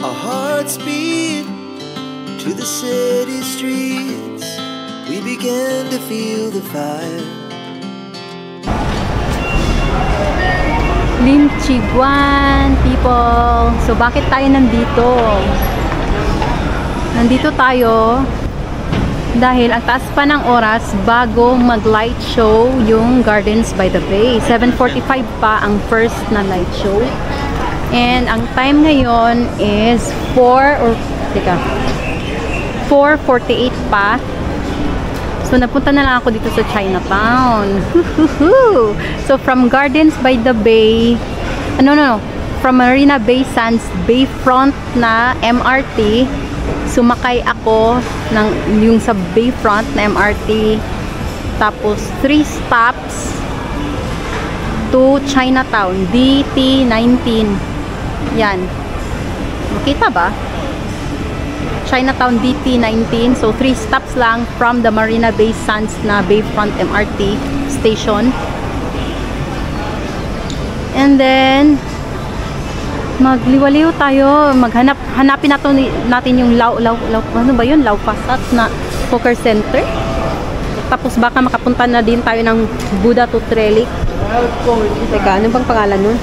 Our hearts beat to the city streets. We began to feel the fire. Lim Chi Guan, people. So, bakit tayo nandito? Nandito tayo dahil ang taas pa ng oras bago mag-light show yung Gardens by the Bay. 7:45 pa ang first na light show. And ang time ngayon is 4:48 pa. So, napunta na lang ako dito sa Chinatown. So, from Gardens by the Bay, from Marina Bay Sands Bayfront na MRT, sumakay ako ng yung sa Bayfront na MRT. Tapos, 3 stops to Chinatown, DT19. Yan. Makita ba? Chinatown DT19. So, 3 stops lang from the Marina Bay Sands na Bayfront MRT station. And then, magliwaliw tayo. Hanapin natin yung ano ba yun? Lau Pasat na Poker Center. Tapos, baka makapunta na din tayo ng Buddha Tooth Relic. Teka, ano bang pangalan nun?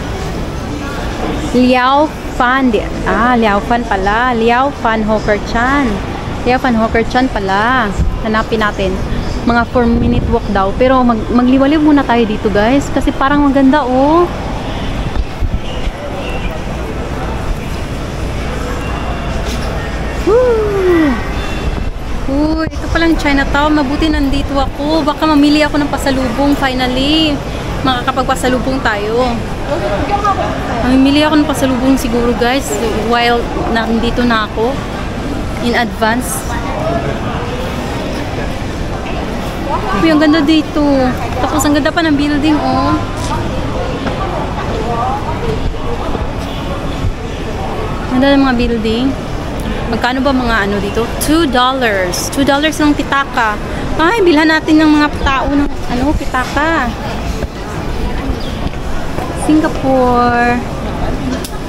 Liao Fan. Liao Fan pala. Liao Fan Hawker Chan. Liao Fan Hawker Chan pala. Hanapin natin. Mga 4-minute walk daw. Pero magliwaliw muna tayo dito, guys. Kasi parang maganda, oh. Uy, ito palang Chinatown. Mabuti nandito ako. Baka mamili ako ng pasalubong finally. Makakapagpasalubong tayo. Mamimili ako ng pasalubong siguro, guys, while nandito na ako in advance. Uy, ang ganda dito. Tapos ang ganda pa ng building, oh. Ganda ng mga building. Magkano ba mga ano dito? $2. $2 ng pitaka. Ay, bilhan natin ng mga tao ng pitaka. Singapore.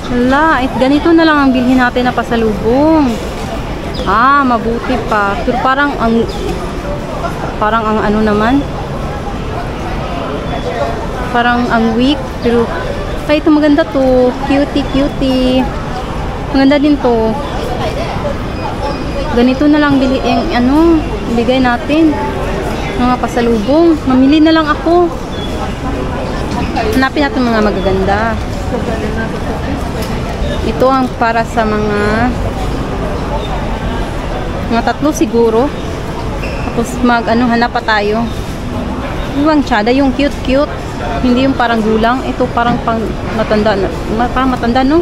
Wala, ganito na lang ang bilhin natin na pasalubong. Mabuti pa. Pero parang ang ano naman. Parang ang weak. Pero ito maganda to. Cutie. Maganda din to. Ganito na lang bigay natin. Mga pasalubong. Mamili na lang ako. Hanapin natin mga magaganda. Ito ang para sa mga 3 siguro. Tapos hanap pa tayo. Yung tsada, yung cute. Hindi yung parang gulang. Ito parang pang matanda. Parang matanda, no?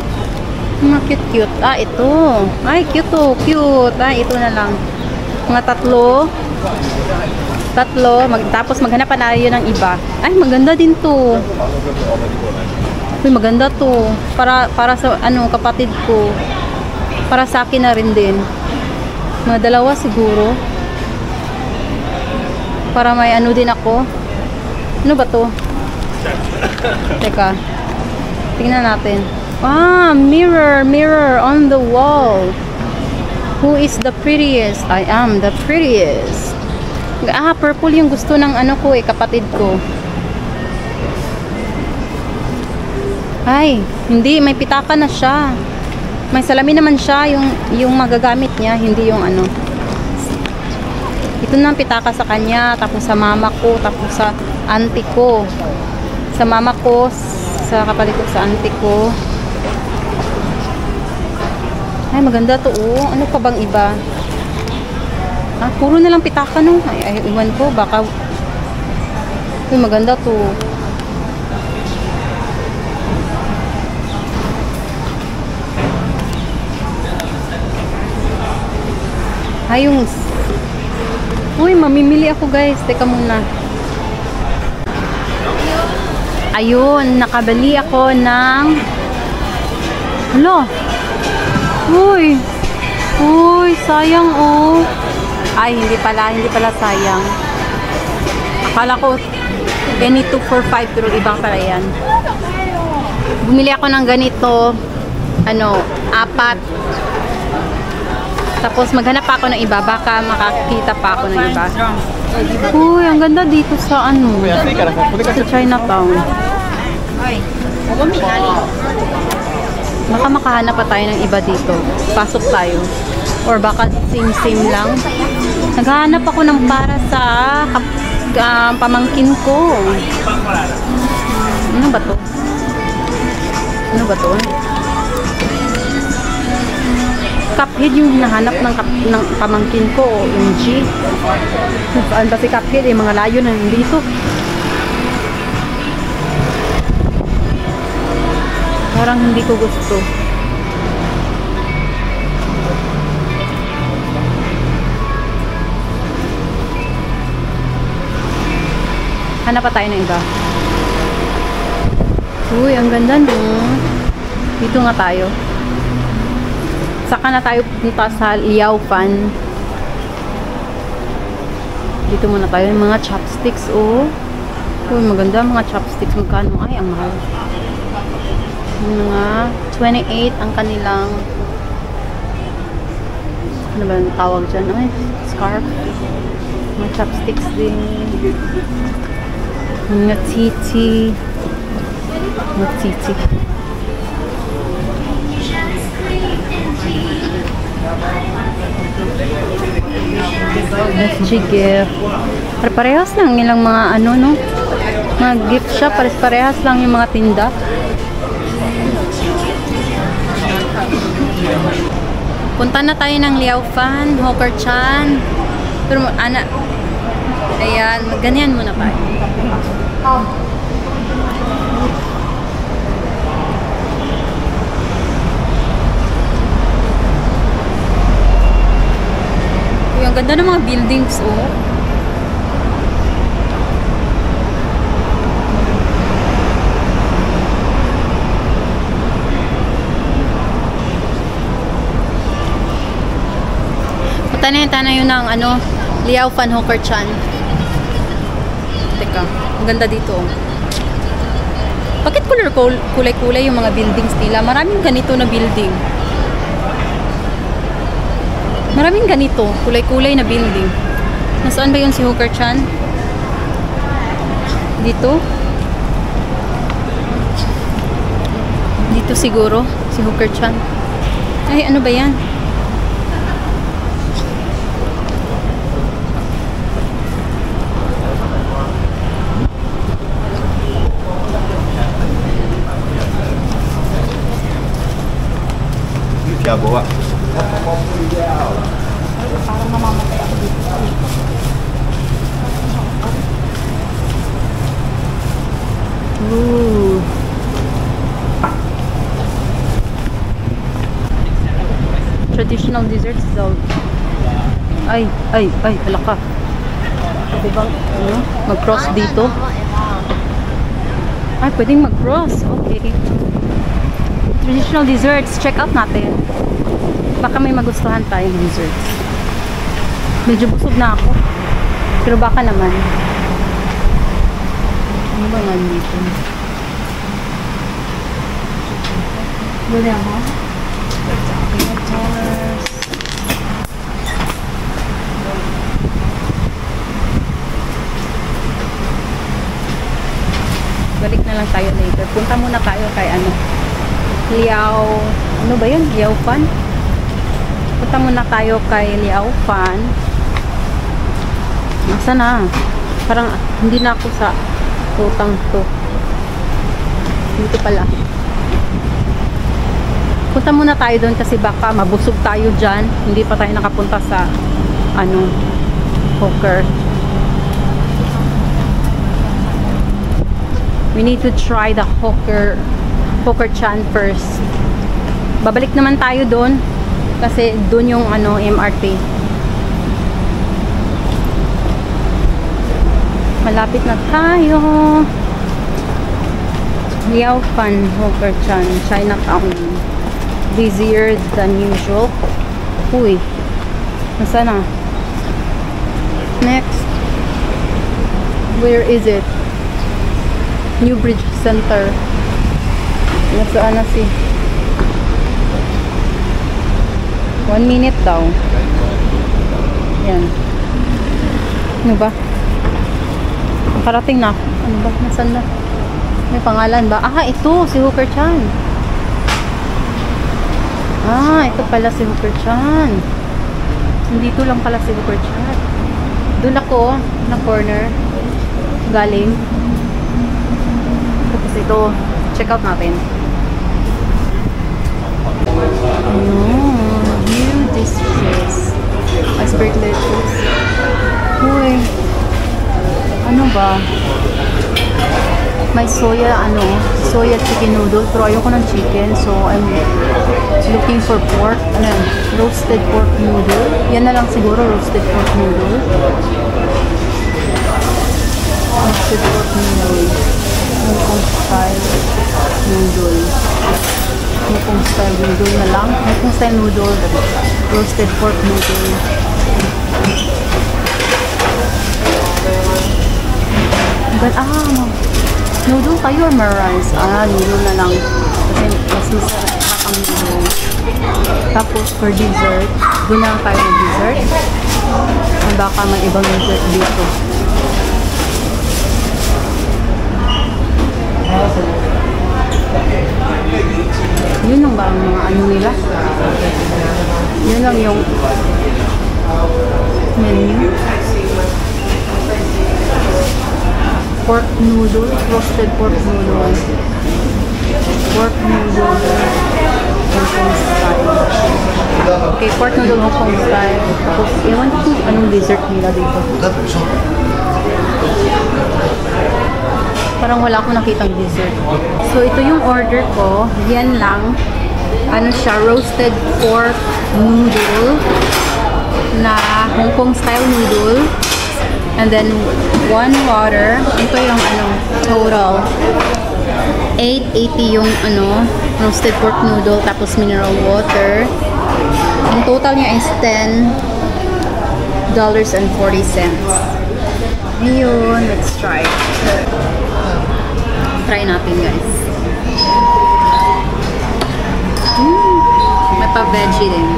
Mga cute. Ito. Ay, cute. Ito na lang. Mga 3. Tapos maghanap pa tayo ng iba. Ay, maganda din to. Uy, maganda to. Para sa kapatid ko. Para sa akin na rin din. Mga 2 siguro. Para may din ako. Ano ba to? Teka. Tingnan natin. Mirror on the wall. Who is the prettiest? I am the prettiest. Purple yung gusto ng kapatid ko. Ay, hindi, may pitaka na siya. May salamin naman siya, yung magagamit niya, hindi yung Ito na ang pitaka sa kanya, tapos sa mama ko, tapos sa auntie ko. Sa mama ko, sa kapatid ko, sa auntie ko. Ay, maganda to, oh. Ano pa bang iba? Puro na lang pitaka, no? Ay, iwan ko, baka maganda to. Mamimili ako, guys. Teka muna. Ayun, nakabili ako ng sayang, oh. Ay, hindi pala sayang. Akala ko ganito for 5, pero ibang pala yan. Bumili ako ng ganito. ano, 4. Tapos maghanap pa ako ng iba, baka makakita pa ako ng iba. Uy, ang ganda dito sa ano, sa Chinatown. Baka makahanap pa tayo ng iba dito. Pasok tayo. Or baka same-same lang. Naghahanap ako ng para sa pamangkin ko. Ano ba to? Ano ba to? Cuphead yung hinahanap ng pamangkin ko. Yung G. Saan ba si Cuphead? Eh, mga layo na nandito. Parang hindi ko gusto. Hanap pa tayo ng iba. Uy, ang ganda no. Dito nga tayo. Saka na tayo punta sa Liao Fan. Dito muna tayo. Yung mga chopsticks, oh. Uy, maganda mga chopsticks. Magkano? Ay, ang mahal. Mga 28 ang kanilang ano ba yung tawag dyan? Ay, scarf. Mga chopsticks din. Mga titi. Mga titi. SG gift. Parehas lang ilang mga ano, no? Mga gift shop. Parehas lang yung mga tinda. Punta na tayo ng Liao Fan, Hawker Chan. Pero anak, ayan, ganyan muna tayo. Uy, ang ganda ng mga buildings, oh. Tanayin yun ng ano, Liao Fan Hawker Chan. Teka, ang ganda dito. Bakit kulay-kulay yung mga buildings nila? Maraming ganito na building. Maraming ganito, kulay-kulay na building. Nasaan ba yun si Hawker Chan? Dito? Dito siguro, si Hawker Chan. Ay, ano ba yan? Kaya bawa. Parang mamamatay ako dito. Ooh. Traditional desserts daw. Ay, hala ka. Pwede bang mag-cross dito? Ay, pwedeng mag-cross. Okay. Traditional desserts. Check out natin. Baka may magustuhan tayong desserts. Medyo busog na ako. Pero baka naman. Ano ba nga dito? Bili ako? Balik na lang tayo later. Punta muna tayo kay ano? Ano ba yun? Liao Fan? Punta muna tayo kay Liao Fan. Nasaan na? Parang hindi na ako sa utang to. Dito pala. Punta muna tayo doon kasi baka mabusog tayo dyan. Hindi pa tayo nakapunta sa ano, Hawker. We need to try the Hawker Chan first. Babalik naman tayo doon kasi doon yung ano, MRT. Malapit na tayo. Liao Fan Hawker Chan, Chinatown. Busier than usual. Uy, nasaan na? Next, where is it? New Bridge Center. Nasaan na si 1 minute daw. Yan. Ano ba? Nakarating na. Ano ba? Nasaan na? May pangalan ba? Ah, ito. Si Hooker Chan. Ah, ito pala si Hooker Chan. Dito lang pala si Hooker Chan. Doon ako, na corner. Galing. Tapos ito. Check out natin. View this place. Iceberg lettuce. Uy. Ano ba? May soya chicken noodle. Pero ayoko ng chicken. So, I'm looking for pork. Ano yan? Roasted pork noodle. Yan na lang siguro, roasted pork noodle. Roasted pork noodle. Hong Kong style noodle. Hong Kong style noodle na lang. Hong Kong style noodle. Roasted pork noodle. But, noodle kayo or rice? Noodle na lang. Kasi mas masarap ang noodle. Tapos, for dessert, doon lang tayo ng dessert. Baka may ibang dessert dito. Yun lang ba ang mga ano nila? Yun lang yung menu. Pork noodle, roasted pork noodle. Pork noodle, Hong Kong style. Okay, pork noodle, Hong Kong style. Tapos, ewan ko anong dessert nila dito. Parang wala akong nakitang dessert. So, ito yung order ko. Yan lang. Ano siya, roasted pork noodle na Hong Kong style noodle. And then, 1 water. Ito yung total. 8.80 yung roasted pork noodle tapos mineral water. Ang total niya is $10.40. Ayun, let's try. Try natin, guys. May pa-veggie din.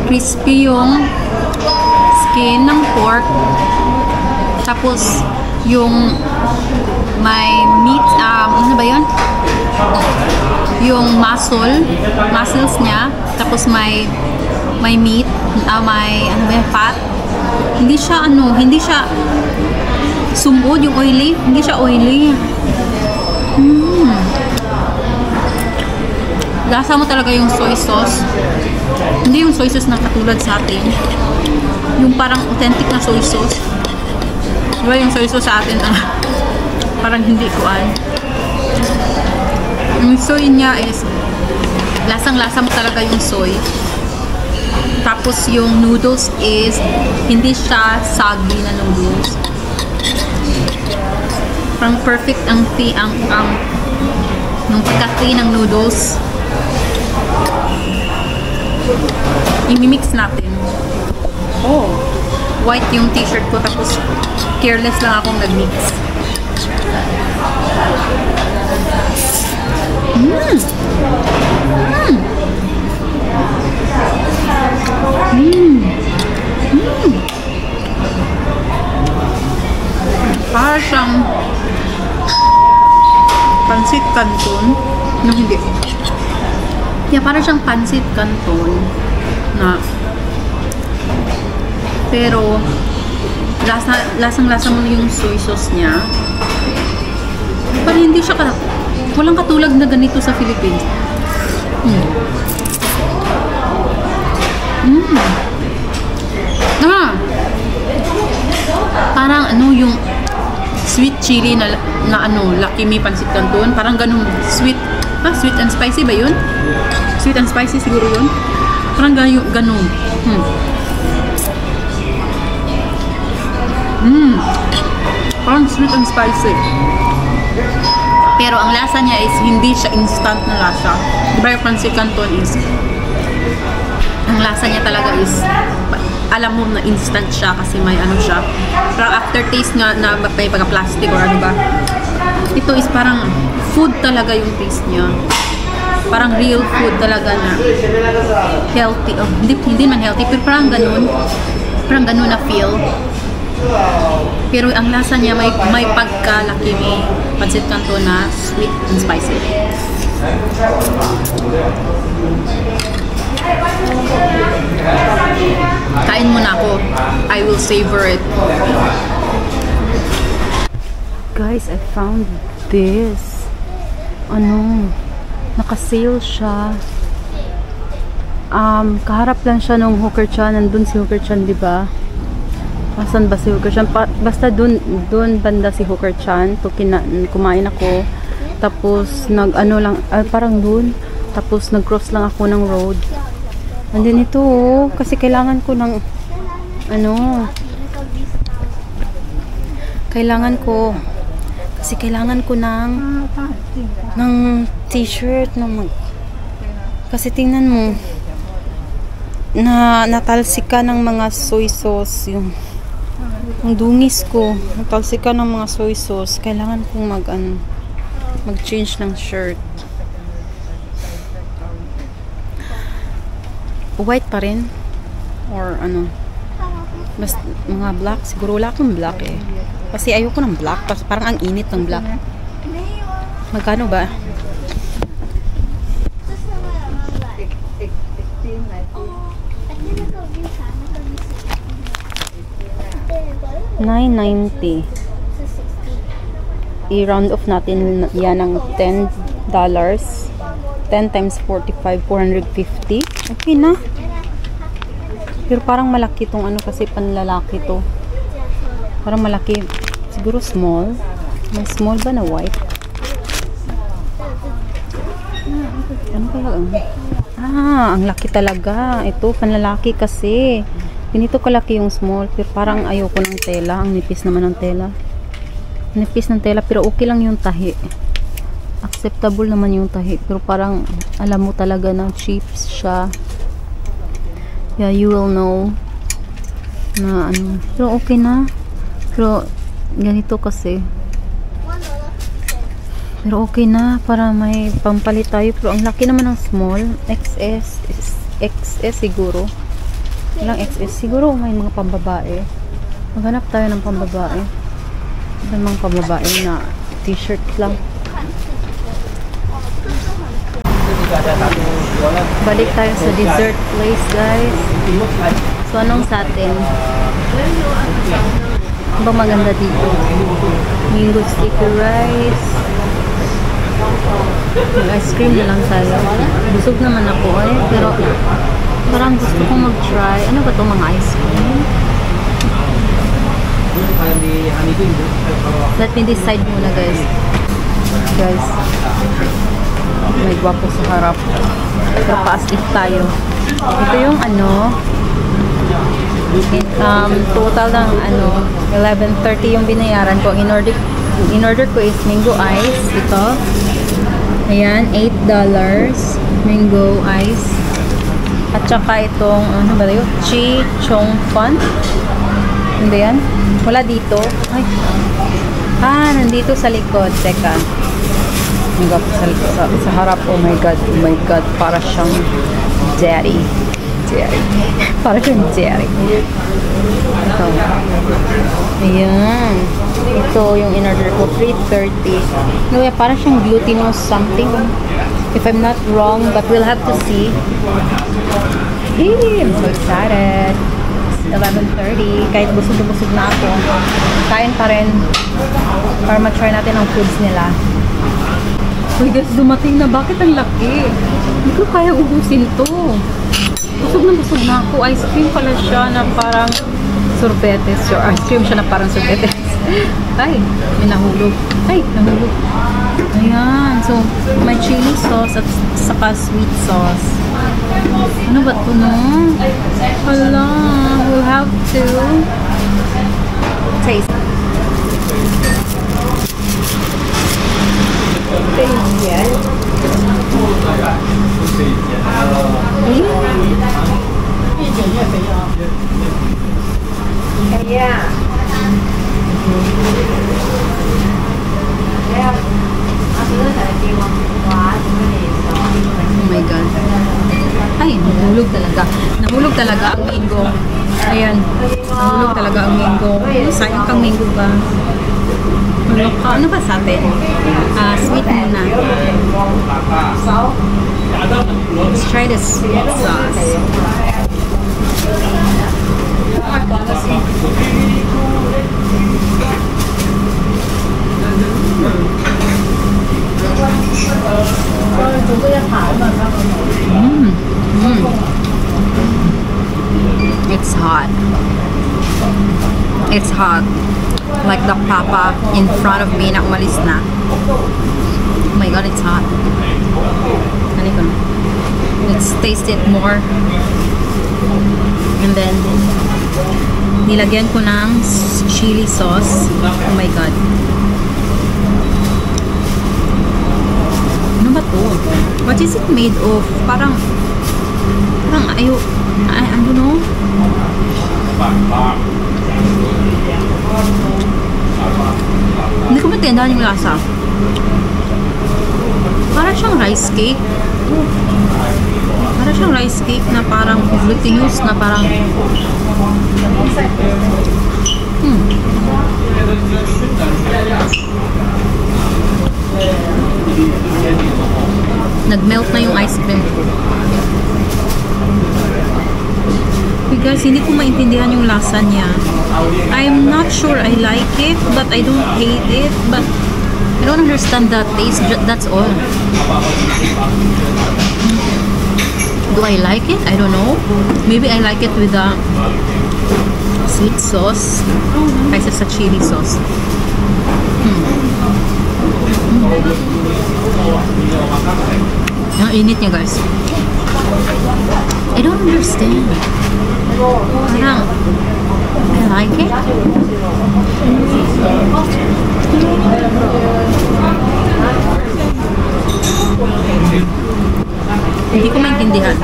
Crispy yung skin ng pork. Tapos yung may meat, ano ba yun? Yung muscles niya. Tapos may meat, may fat. Hindi siya sumod yung oily. Hindi siya oily. Lasa mo talaga yung soy sauce. Hindi yung soy sauce na katulad sa atin. Yung parang authentic na soy sauce. Diba yung soy sauce sa atin, parang hindi kuan. Yung soy niya is lasang-lasa mo talaga yung soy. Tapos yung noodles is hindi siya soggy na noodles. Parang perfect ang nung pagka-tea ng noodles. I-mix natin. Oh, white yung t-shirt ko tapos careless lang akong nag-mix. Para siyang pansit canton. No, hindi. Yeah, para siyang pansit canton na pero lasang-lasa mo yung soy sauce niya. Parang hindi siya walang katulad na ganito sa Philippines. Parang yung sweet chili na Lucky Me Pansit Canton. Parang ganun sweet and spicy ba yun? Sweet and spicy siguro yun. Parang ganun. Parang sweet and spicy. Pero ang lasa niya is hindi siya instant na lasa. Diba yung Pansit Canton is Ang lasa niya talaga is, alam mo na instant siya kasi may ano siya. Parang aftertaste nga na may pagka-plastic or ano ba. Ito is parang food talaga yung taste niya. Parang real food talaga na healthy. Oh, hindi man healthy, pero parang ganun. Parang ganun na feel. Pero ang lasa niya may pagkalaki ni pancit canton na sweet and spicy. Kain muna ako. I will savor it. Guys, I found this. Ano? Naka-sale siya. Kaharap lang siya nung Hooker Chan. Nandun si Hooker Chan, di ba? Asan ba si Hooker Chan? Basta dun banda si Hooker Chan. To kumain ako. Tapos nag-ano lang, parang dun. Tapos nag-cross lang ako ng road. Andun ito, oh. Kasi kailangan ko ng kailangan ko ng t-shirt kasi tingnan mo natalsika ng mga soy sauce yung dungis ko, natalsika ng mga soy sauce. Kailangan kong mag-change ng shirt. White pa rin or ano, basta mga black. Siguro wala akong black eh. Kasi ayoko ng black. Parang ang init ng black. Magkano ba? $9.90. I-round off natin yan ng $10. 10 times 45, 450. Okay na. Pero parang malaki tong ano kasi panlalaki to. Parang malaki. Siguro small. May small ba na white? Ano kaya? Ang laki talaga. Ito, panlalaki kasi. Ganito kalaki yung small. Pero parang ayoko ng tela. Ang nipis naman ng tela. Nipis ng tela. Pero okay lang yung tahi. Acceptable naman yung tahi. Pero parang alam mo talaga na cheap siya. Yeah, you will know na ano. Pero okay na. Pero ganito kasi. Pero okay na. Para may pampalit tayo. Pero ang laki naman ng small. XS siguro. Ilang XS. Siguro may mga pambabae. Maghanap tayo ng pambabae. May mga pambabae na t-shirt lang. Balik tayo sa dessert place, guys. So, anong sa atin? Ano ba maganda dito? Mango sticky rice. Mag-ice cream na lang tayo. Busog naman ako eh. Pero, parang gusto kong mag-try. Ano ba itong mga ice cream? Let me decide muna, guys. May gwapo sa harap. Pero pa-asleep tayo. Ito yung ano, total ng 11.30 yung binayaran ko. In-order ko is mango ice. Ito. Ayan, $8. Mango ice. At saka itong, ano ba yun? Chi Chong Fun. Hindi yan? Wala dito. Ay. Nandito sa likod. Teka. Sa harap. Oh my god. Para siyang daddy. Para siyang daddy. Ito. Ayan. Ito yung in-order ko. 3.30. No, para siyang glutinous something. If I'm not wrong. But we'll have to see. Hey, I'm so excited. 11:30. Kahit busog na ako. Kain pa rin. Para ma-try natin ang foods nila. Uy guys, dumating na. Bakit ang laki? Hindi ko kaya ubusin to. Busog na ako. Ice cream pala siya na parang sorbetes. Or ice cream siya na parang sorbetes. Ay, may nahulog. Nahulog. Ayan. So, may chili sauce at saka sweet sauce. Ano ba ito, no? Hala, we'll have to taste. talaga. Nahulog talaga ang mango. Ayan. Nahulog talaga ang mango. Sayang kang mango ba? Ano ba sa atin? Sweet muna. Let's try the sweet sauce. It's hot. It's hot. Like the papa in front of me na umalis na. Oh my god, it's hot. Ano ko? Let's taste it more. And then nilagyan ko ng chili sauce. Oh my god. Ano ba to? What is it made of? Parang I don't know. Hindi ko maintindihan yung lasa. Parang siyang rice cake. Parang siyang rice cake na parang glutinous na parang nag-melt na yung ice cream. Guys, hindi ko maintindihan yung lasa niya. I'm not sure I like it, but I don't hate it. But I don't understand the taste. That's all. Do I like it? I don't know. Maybe I like it with the sweet sauce kaysa sa chili sauce. Ang init niya, guys. I don't understand. Parang, I like it. Hindi ko maintindihan.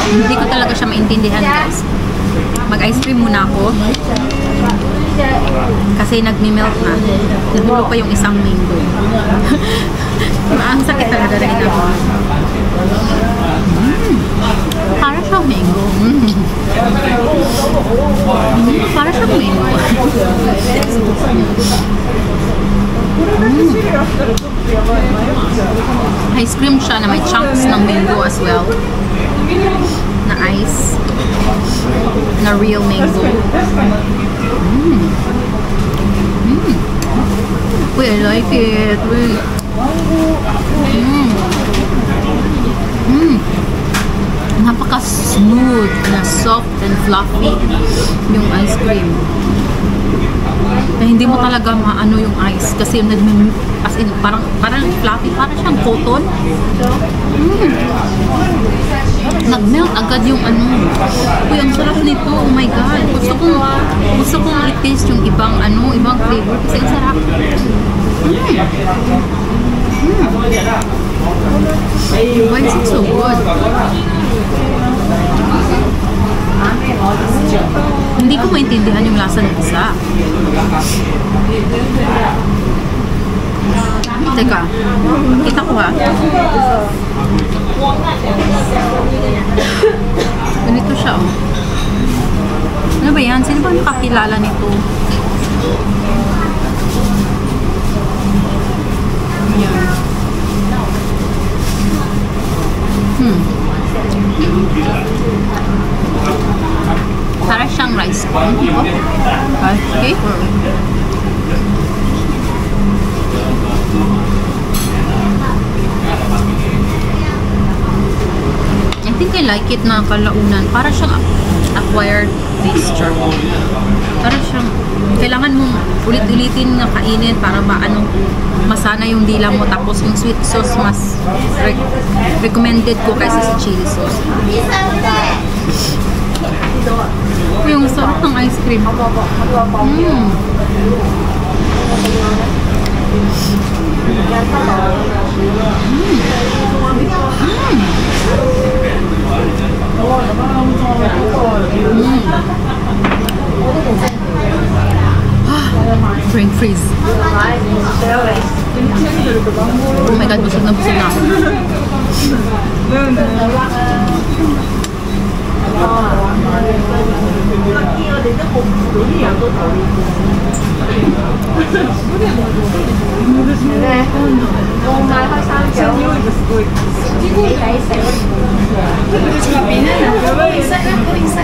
Hindi ko talaga siya maintindihan, guys. Mag-ice cream muna ako. Kasi nagmi-melt na. Nahulog pa yung isang mango. Ang sakit talaga rin ako. Para siyang mango. Para siyang mango. Ice cream siya na may chunks ng mango as well. Na ice. Na real mango. Uy, I like it. Napaka-smooth na soft and fluffy yung ice cream. Na hindi mo talaga maano yung ice kasi as in parang fluffy, parang siyang cotton. Nag-melt agad yung ano. Uy, ang sarap nito. Oh my god. Gusto kong i-taste yung ibang flavor kasi ang sarap. Why is it so good? Hindi ko maintindihan yung lasa ng isa. Teka, kita ko ha. Ganito siya, oh. Ano ba yan? Sino ba nakakilala nito? Yan. Para siyang rice cream. Okay. I think I like it na kalaunan. Para siyang acquired texture. Para siyang kailangan mong ulit-ulitin na kainin para masana yung dila mo. Tapos yung sweet sauce mas recommended ko kaysa sa chili sauce. Yung sarap ng ice cream.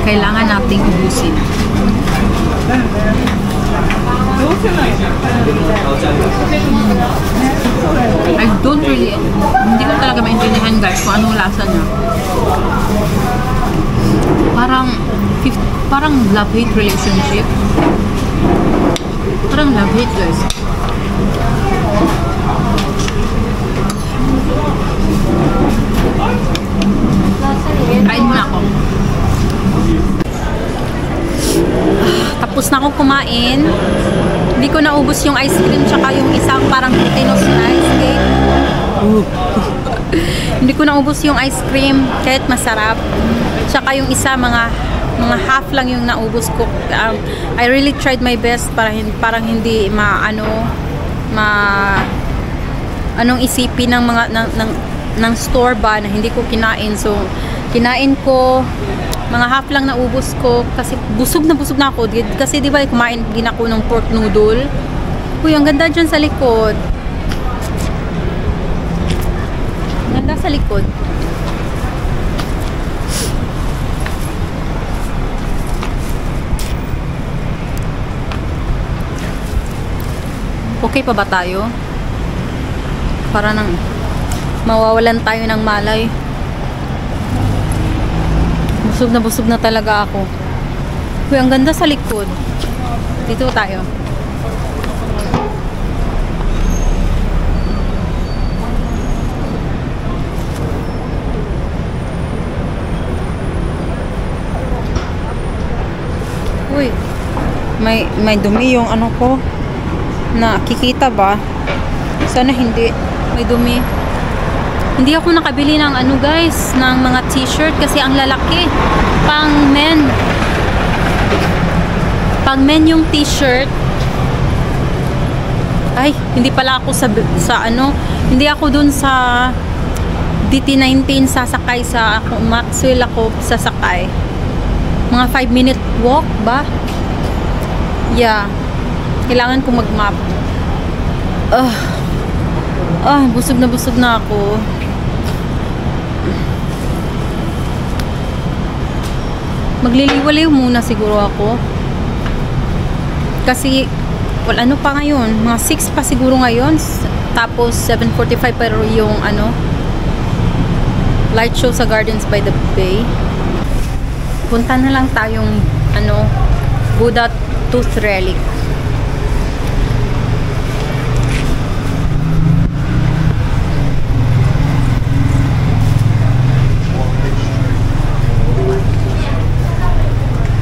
Kailangan nating ubusin. I don't really, hindi ko talaga maintindihan guys kung anong lasa niya. Parang love-hate relationship. Parang love-hate guys. Kain muna ako. Tapos na akong kumain. Hindi ko naubos yung ice cream tsaka yung isang parang glutinous na ice cake. Hindi ko naubos yung ice cream kahit masarap. Tsaka yung isa mga half lang yung naubos ko. I really tried my best para parang hindi anong isipin ng mga ng store ba na hindi ko kinain. So kinain ko, mga half lang naubos ko kasi busog na ako kasi di ba kumain din ako ng pork noodle. Uy, ang ganda dyan sa likod. Ganda sa likod. Okay pa ba tayo? Para nang mawawalan tayo ng malay. Busog na talaga ako. Uy, ang ganda sa likod. Dito tayo. Uy, may dumi yung ano ko. Nakikita ba? Sana hindi. May dumi. Hindi ako nakabili ng ano guys, ng mga t-shirt kasi ang lalaki. Pang men yung t-shirt. Ay, hindi pala ako sa ano, hindi ako dun sa DT19 sasakay sa Maxwell ako sasakay. Mga 5-minute walk ba? Yeah. Kailangan ko mag-map. Busog na ako. Magliliwaliw muna siguro ako. Kasi, ano pa ngayon? Mga 6 pa siguro ngayon. Tapos, 7:45 pero yung light show sa Gardens by the Bay. Punta na lang tayong, Buddha Tooth Relic.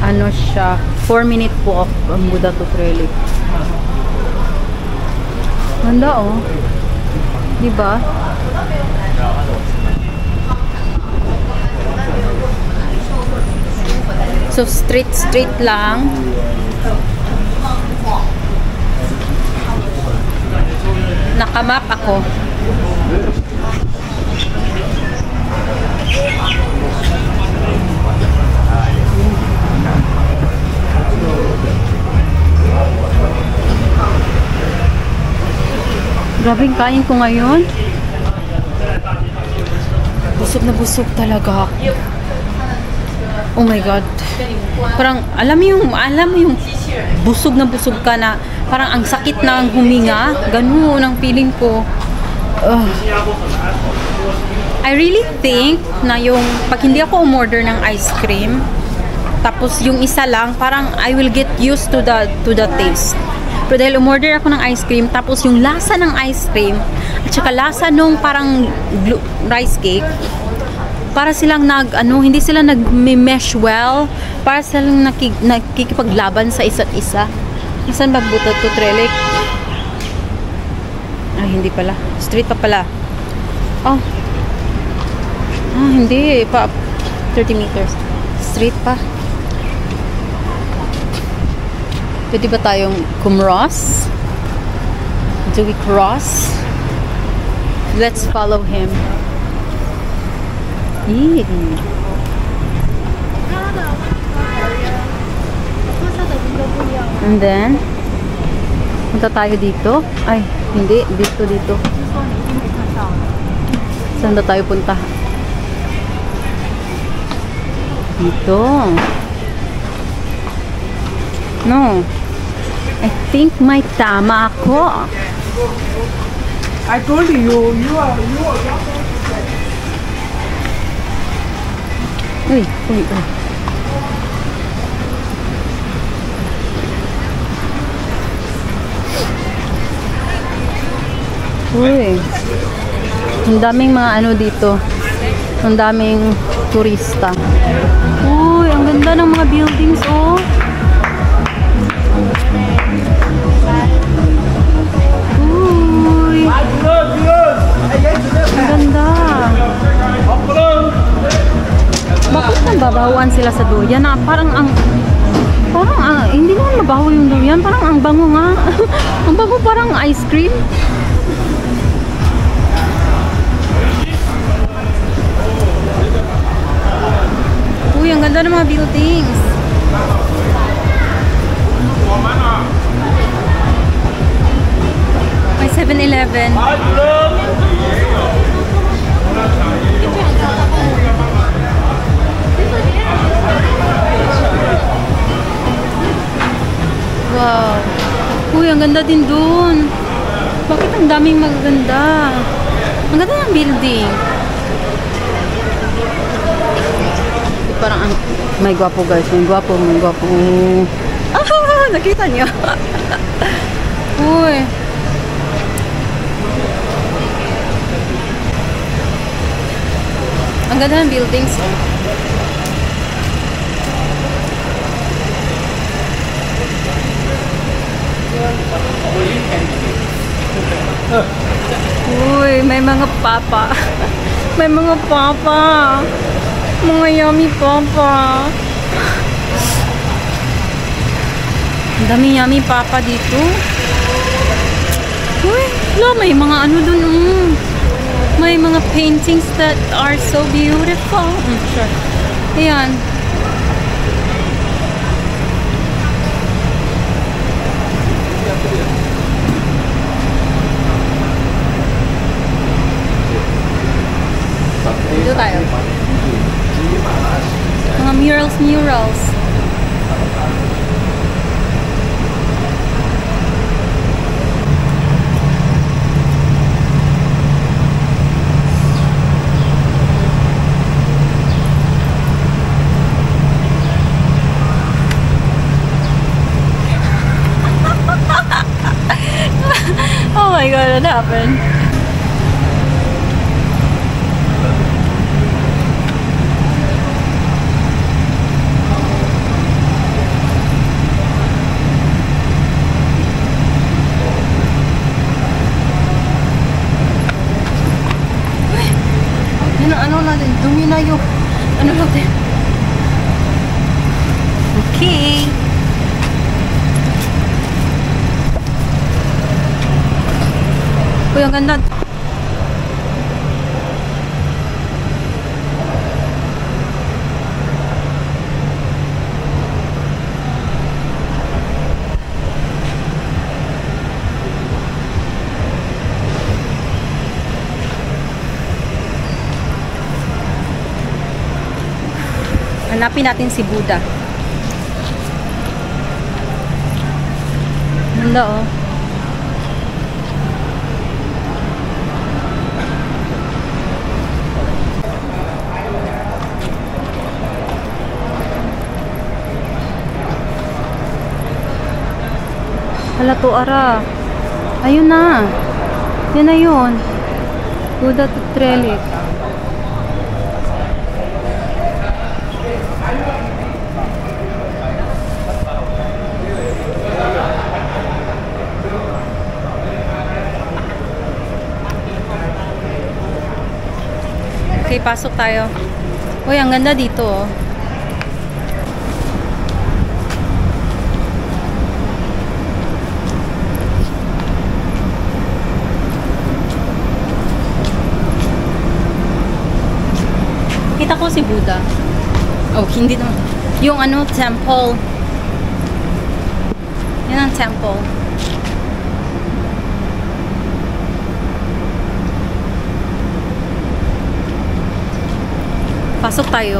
Ano siya, 4-minute walk ang Buddha Tooth Relic. Ganda oh. Diba? So straight lang. Nakamap ako. Grabing kain ko ngayon. Busog talaga ako. Oh my God. Parang, alam mo yung busog ka na parang ang sakit na ang huminga. Ganun ang feeling ko. I really think na yung pag hindi ako umorder ng ice cream, tapos yung isa lang, parang I will get used to the taste. Pero dahil umorder ako ng ice cream, tapos yung lasa ng ice cream, at saka lasa nung parang rice cake, para silang hindi sila nag-mesh well, para silang nakikipaglaban sa isa't isa. Nasaan ba Buddha Tooth Relic? Ay, hindi pala. Straight pa pala. Hindi. 30 meters. Straight pa. Pwede ba tayong kumross? Do we cross? Let's follow him. Yee. And then, punta tayo dito. Ay, hindi. Dito. Saan na tayo punta? Dito. No. I think may tama ako. I told you are. Uy. Uy. Ang daming mga ano dito. Ang daming turista. Uy, ang ganda ng mga buildings, oh. Uy. Ang ganda. Bakit nababahuan sila sa duyan? Parang hindi naman mabaho yung duyan. Parang ang bango nga. Ang bango parang ice cream. Uy, ang ganda ng mga buildings. May 7-Eleven. Wow. Uy, ang ganda din dun. Bakit ang daming magaganda? Ang ganda ng building. Parang may gwapo guys, may gwapo. Ah, nakita niyo. Uy. Ang ganda ng buildings. Uy, may mga papa. May mga papa. Mga yummy papa. Ang dami yummy papa dito. Uy, may mga ano dun. May mga paintings that are so beautiful. Sure. Ayan. Dito tayo. Mga murals. Oh my god, what happened? Ano natin, dumi na yung ano natin. Okay. Uy, ang ganda. Hanapin natin si Buddha. Ganda, oh. Hala to, ara. Ayun na. Yan na yun. Buddha to Trellis. Okay, pasok tayo. Uy, ang ganda dito, oh. Kita ko si Buddha. Oh, hindi naman. Yung ano, temple. Yan ang temple. Pasok tayo.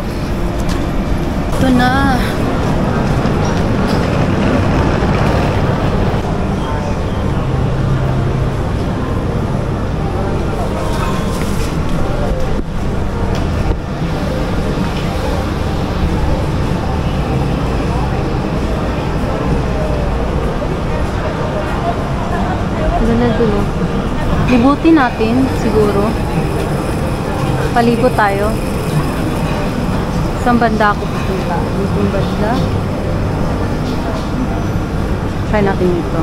Ito na. Ganda dulo. Libutin natin siguro. Palibot tayo. Saan banda ako pupunta? Dito banda? Try natin dito.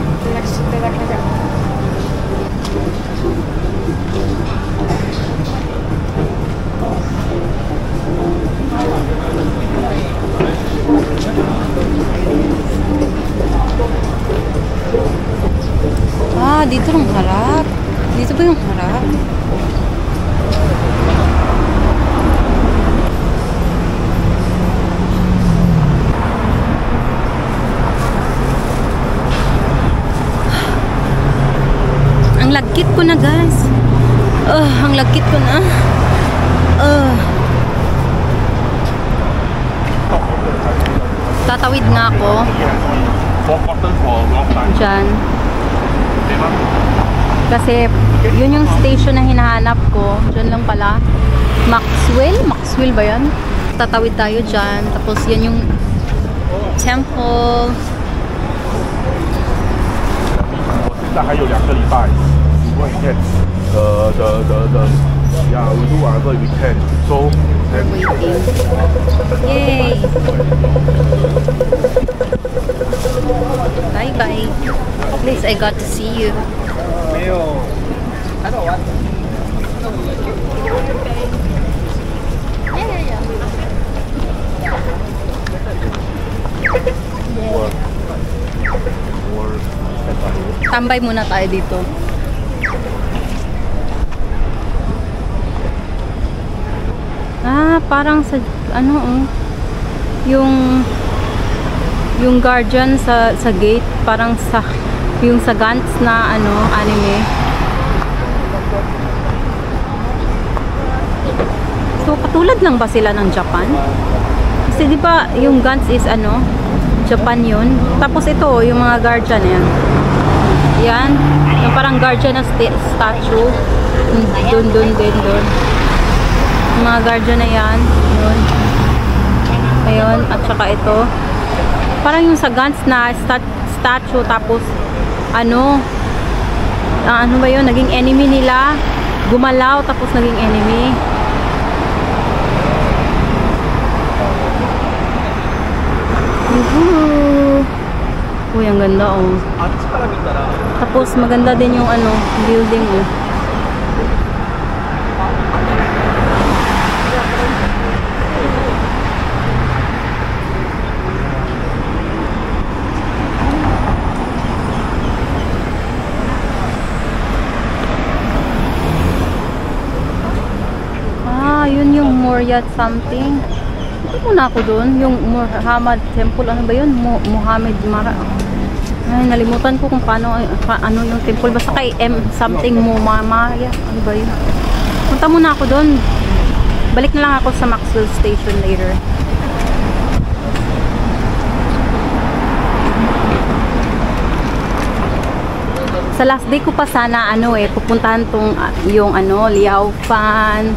Ah, dito lang harap. Dito ba yung harap? Ang lagkit ko na, guys. Ang lagkit ko na. Tatawid na ako. Diyan. Kasi yun yung station na hinahanap ko. Diyan lang pala. Maxwell? Maxwell ba yan? Tatawid tayo dyan. Tapos yan yung temple. 还有2个礼拜，weekend yeah, we do another weekend. So Yay! Bye bye. At least I got to see you. 没有，还好玩。 Tambay muna tayo dito. Ah, parang sa ano yung guardian sa gate, parang sa yung sa Gantz na anime. So katulad lang ba sila ng Japan? Kasi di ba yung Gantz is Japan yun. Tapos ito yung mga guardian yan. Yan, yung parang guardian na statue. Dun. Yung mga guardian na yan. Yun. Ayun, at saka ito. Parang yung sa Gantz na statue. Tapos, ano ba yun? Naging enemy nila. Gumalaw, tapos naging enemy. Uy, ang ganda oh. Tapos maganda din yung building oh. Ah, yun yung Moryat something. Ito muna ako doon, yung Muhammad Temple, ano ba yun? Muhammad Mara. Ay, nalimutan ko kung paano yung temple. Basta kay M something Mumamaya. Ano ba yun? Punta muna ako doon. Balik na lang ako sa Maxwell Station later. Sa last day ko pa sana pupuntahan tong yung Liaofan.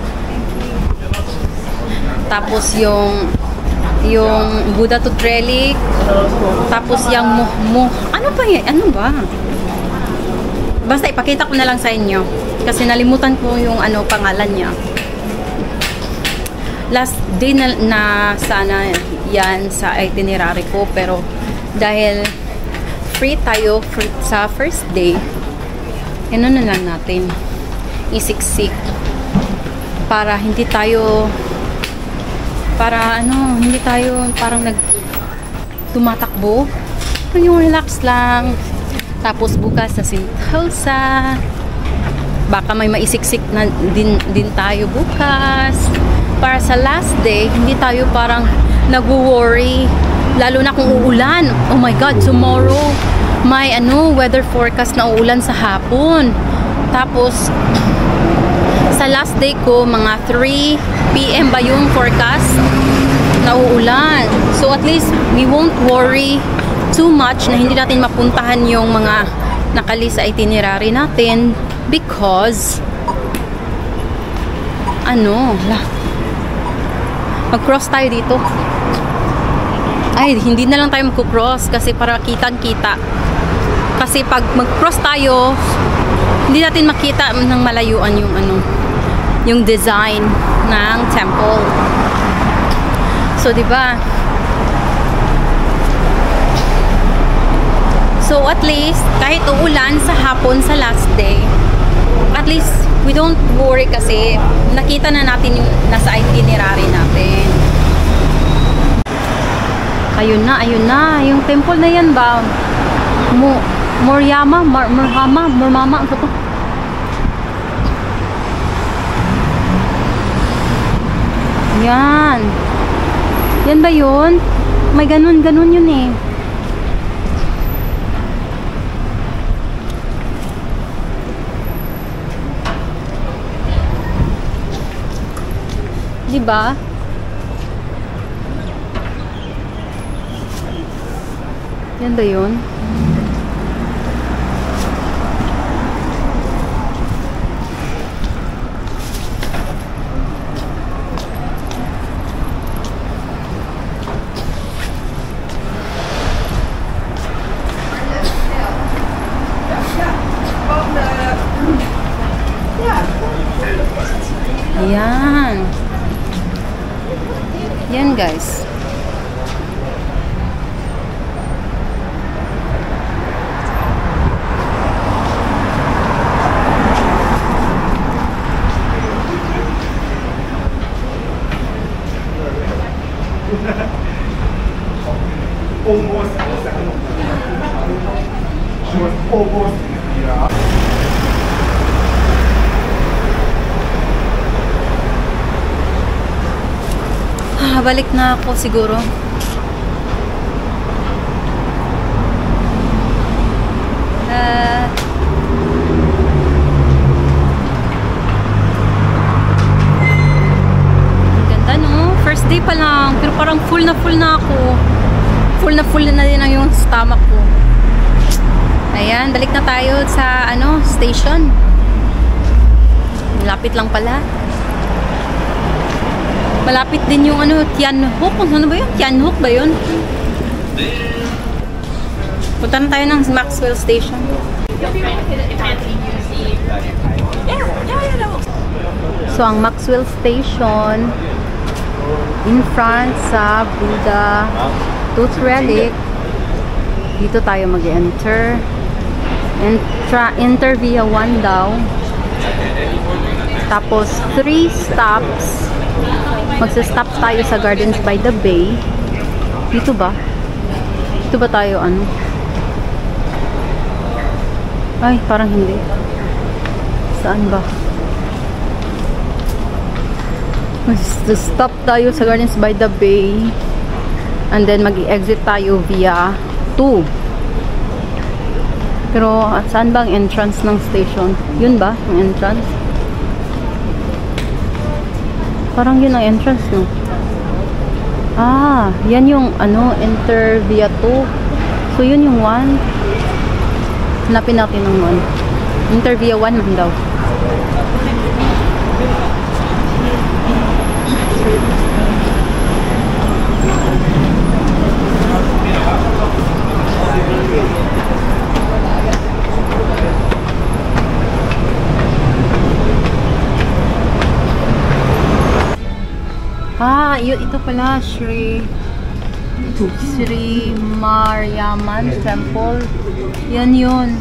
Tapos yung Buddha Tooth Relic. Tapos yung ano pa yan? Ano ba? Basta ipakita ko na lang sa inyo. Kasi nalimutan ko yung pangalan niya. Last day na sana yan sa itinerary ko. Pero dahil free tayo sa first day, na lang natin isiksik. Para hindi tayo parang tumatakbo. Yung relax lang. Tapos bukas sa Sentosa. Baka may maisiksik na din tayo bukas. Para sa last day, hindi tayo parang nag-worry. Lalo na kung uulan. Oh my God, tomorrow may weather forecast na uulan sa hapon. Tapos sa last day ko, mga 3 PM ba yung forecast na uulan. So at least we won't worry too much na hindi natin mapuntahan yung mga nakalist sa itinerary natin because mag-cross tayo dito. Ay, hindi na lang tayo mag-cross kasi para kitang-kita. Kasi pag mag-cross tayo, hindi natin makita ng malayuan yung yung design ng temple. So, 'di ba? So, at least kahit uulan sa hapon sa last day, at least we don't worry kasi nakita na natin yung nasa itinerary natin. Ayun na. Yung temple na yan ba? Murmama, ano to? Yan. Yan ba yun? May ganun yun eh. Diba? Yan ba yun? Ayan. Yan guys. Almost. She was almost yeah. Balik na ako siguro. Ang ganda no? First day pa lang, pero parang full na ako. Full na din ang yung stomach ko. Ayan, balik na tayo sa station. Malapit lang pala. Malapit din yung Tianhook. Ano ba yun? Tianhook ba yun? Punta na tayo ng Maxwell Station. So, ang Maxwell Station in front sa Buddha Tooth Relic. Dito tayo mag-enter. Enter via 1 daw. Tapos, 3 stops. Magsa-stop tayo sa Gardens by the Bay. Dito ba? Dito ba tayo Ay, parang hindi. Saan ba? Mag-stop tayo sa Gardens by the Bay. And then mag-exit tayo via 2. Pero saan ba ang entrance ng station? Yun ba? Ang entrance? Parang yun ang entrance, no? Yan yung enter via 2. So, yun yung 1. Hanapin natin ng 1. Enter via 1 lang daw. Ito pala, Sri Mariamman Temple. Yan yun.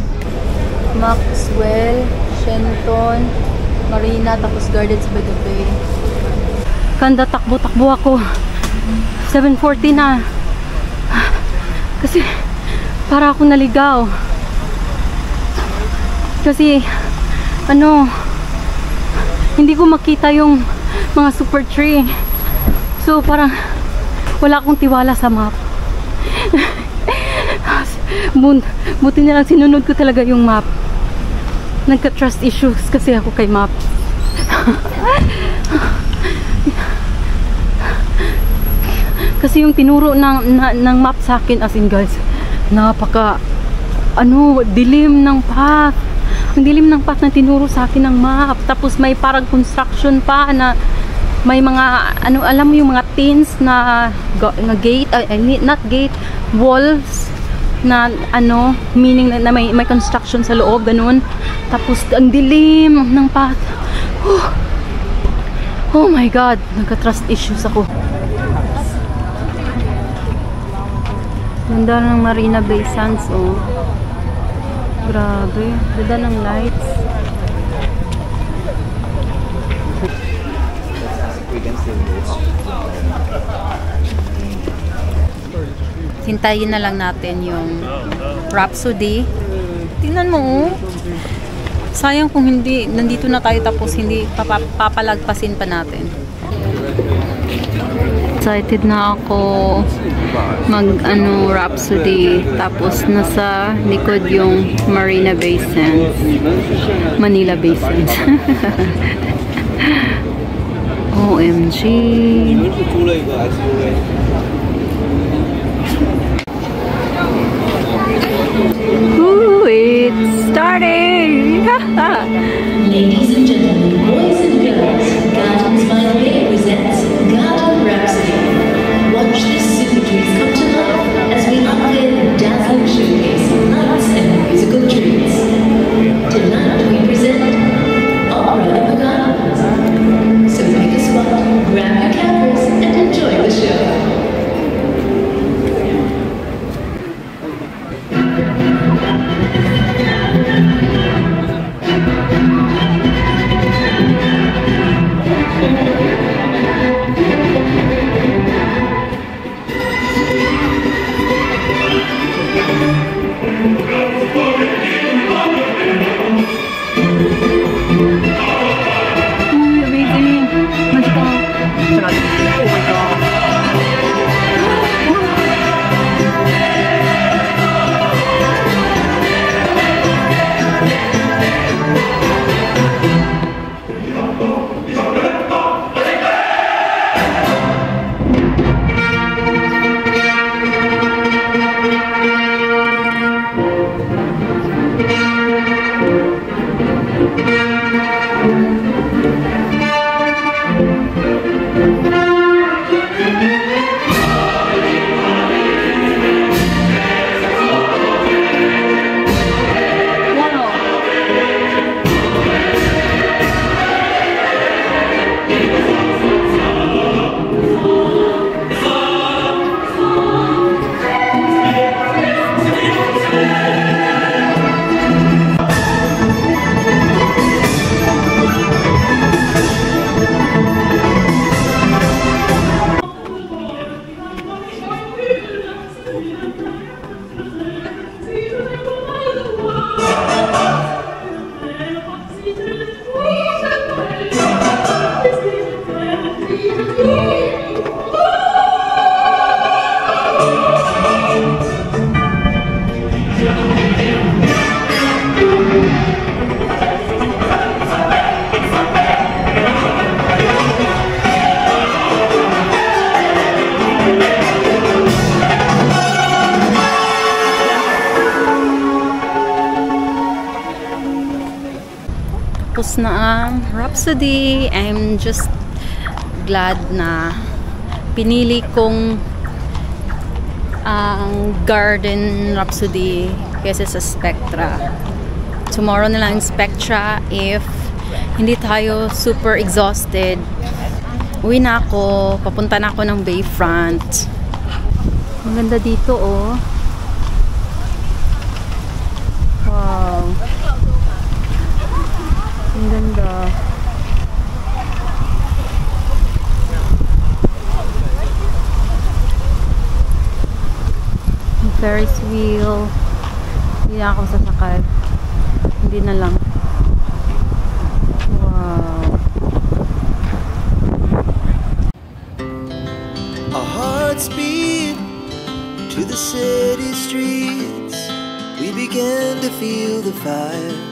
Maxwell, Shenton, Marina, tapos Gardens by the Bay. Kanda, takbo-takbo ako. 7:40 na. Kasi, para ako naligaw. Kasi, hindi ko makita yung mga super tree. So, parang wala akong tiwala sa map. Buti na lang sinunod ko talaga yung map. Nagka-trust issues kasi ako kay map. Kasi yung tinuro ng map sa akin, as in guys, napaka dilim ng path. Ang dilim ng path na tinuro sa akin ng map. Tapos may parang construction pa na may mga alam mo yung mga tins na gate, not gate, walls na meaning na may construction sa loob, ganun. Tapos ang dilim ng path. Oh my god, nagka-trust issues ako. Ganda ng Marina Bay Sands, oh. Grabe, ganda ng lights. Hintayin na lang natin yung Rhapsody. Tingnan mo, oh. Sayang kung hindi, nandito na tayo tapos hindi papalagpasin pa natin. Excited na ako Rhapsody, tapos nasa likod yung Marina Bay Sands, Manila Bay Sands. OMG. Ooh, it's starting. Ladies and gentlemen, boys and girls, Gardens by the Bay presents Garden Rhapsody. Watch the super trees come to life as we unveil a dazzling showcase of lights and musical treats. Tonight we present Opera in the Gardens. So pick a spot, grab your cameras, and enjoy the show. Tapos na ang Rhapsody. I'm just glad na pinili kong ang Garden Rhapsody kaysa sa Spectra. Tomorrow na lang Spectra if hindi tayo super exhausted. Uwi na ako. Papunta na ako ng Bayfront. Ang ganda dito, oh. Wow. Ang ganda. Ang Ferris wheel. Hindi na ako sasakay. Hindi na lang. Wow. Our hearts beat to the city streets, we began to feel the fire.